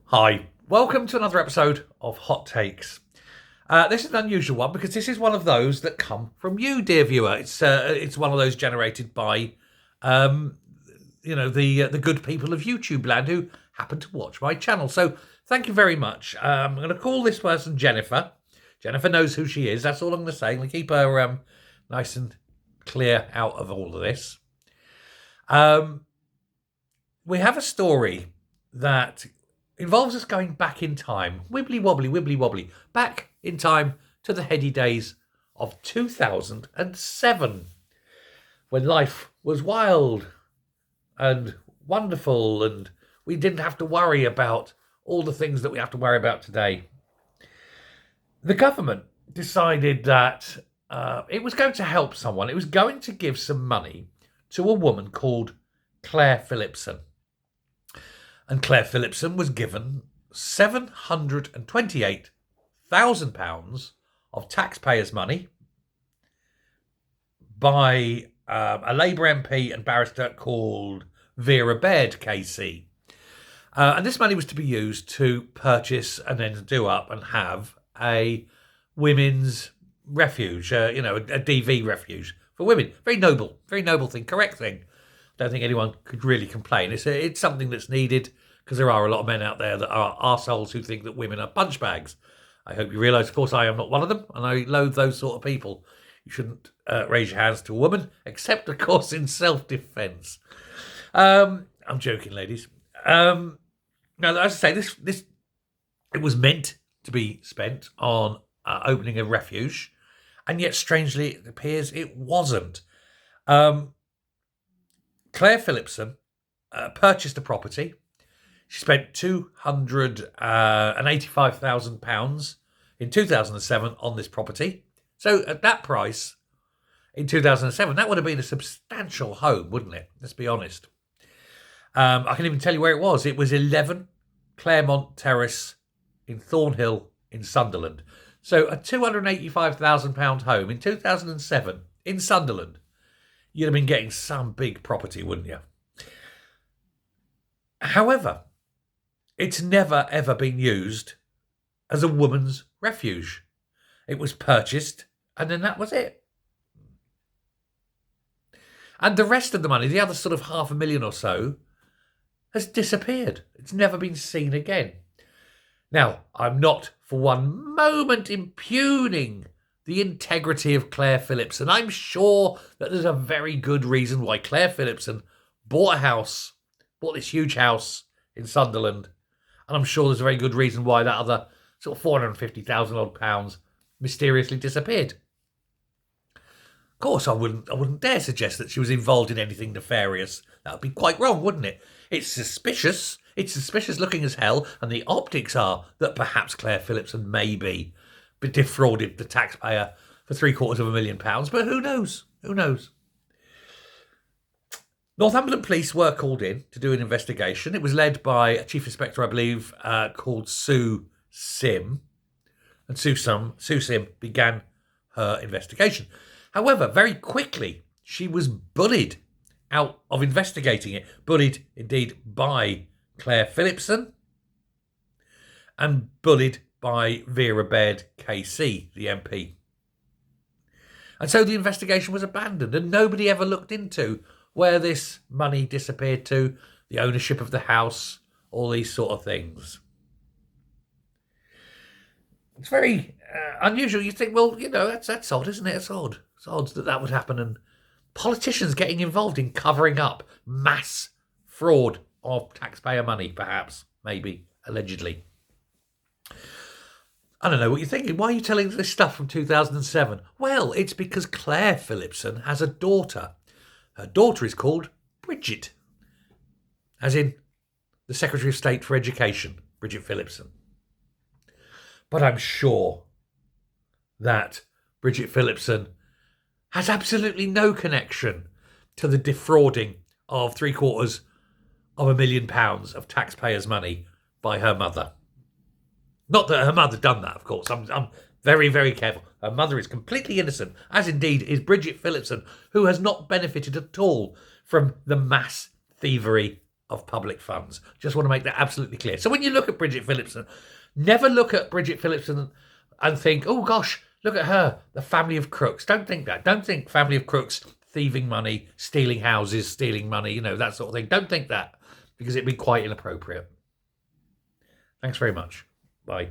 Hi, welcome to another episode of Hot Takes. This is an unusual one because this is one of those that come from you, dear viewer. It's one of those generated by, um, the good people of YouTube land who happen to watch my channel. So thank you very much. I'm going to call this person Jennifer. Jennifer knows who she is. That's all I'm going to say. I'm going to keep her nice and clear out of all of this. We have a story that involves us going back in time, wibbly wobbly, back in time to the heady days of 2007, when life was wild and wonderful and we didn't have to worry about all the things that we have to worry about today. The government decided that it was going to help someone. It was going to give some money to a woman called Claire Phillipson. And Claire Phillipson was given £728,000 of taxpayers' money by a Labour MP and barrister called Vera Baird, KC. And this money was to be used to purchase and then do up and have a women's refuge, a DV refuge for women. Very noble thing, correct thing. Don't think anyone could really complain. It's something that's needed because there are a lot of men out there that are arseholes who think that women are punch bags. I hope you realise, of course, I am not one of them, and I loathe those sort of people. You shouldn't raise your hands to a woman, except, of course, in self-defence. I'm joking, ladies. Now, as I say, this it was meant to be spent on opening a refuge, and yet, strangely, it appears it wasn't. Claire Phillipson purchased a property. She spent £285,000 in 2007 on this property. So at that price, in 2007, that would have been a substantial home, wouldn't it? Let's be honest. I can even tell you where it was. It was 11 Claremont Terrace in Thornhill in Sunderland. So a £285,000 home in 2007 in Sunderland. You'd have been getting some big property, wouldn't you? However, it's never, ever been used as a woman's refuge. It was purchased, and then that was it. And the rest of the money, the other sort of £500,000 or so, has disappeared. It's never been seen again. Now, I'm not for one moment impugning the integrity of Claire Phillipson. I'm sure that there's a very good reason why Claire Phillipson bought this huge house in Sunderland. And I'm sure there's a very good reason why that other sort of £450,000 mysteriously disappeared. Of course, I wouldn't dare suggest that she was involved in anything nefarious. That would be quite wrong, wouldn't it? It's suspicious. It's suspicious looking as hell. And the optics are that perhaps Claire Phillipson maybe defrauded the taxpayer for £750,000, but who knows? Who knows? Northumberland Police were called in to do an investigation. It was led by a chief inspector, I believe, called Sue Sim. And Sue Sim began her investigation. However, very quickly, she was bullied out of investigating it. Bullied, indeed, by Claire Phillipson and bullied by Vera Baird, KC, the MP. And so the investigation was abandoned and nobody ever looked into where this money disappeared to, the ownership of the house, all these sort of things. It's very unusual. You think, well, that's odd, isn't it? It's odd. It's odd that would happen. And politicians getting involved in covering up mass fraud of taxpayer money, perhaps, maybe, allegedly. I don't know what you're thinking. Why are you telling this stuff from 2007? Well, it's because Claire Phillipson has a daughter. Her daughter is called Bridget, as in the Secretary of State for Education, Bridget Phillipson. But I'm sure that Bridget Phillipson has absolutely no connection to the defrauding of £750,000 of taxpayers' money by her mother. Not that her mother done that, of course. I'm very, very careful. Her mother is completely innocent, as indeed is Bridget Phillipson, who has not benefited at all from the mass thievery of public funds. Just want to make that absolutely clear. So when you look at Bridget Phillipson, never look at Bridget Phillipson and think, oh gosh, look at her, the family of crooks. Don't think that. Don't think family of crooks, thieving money, stealing houses, stealing money, that sort of thing. Don't think that, because it'd be quite inappropriate. Thanks very much. Bye.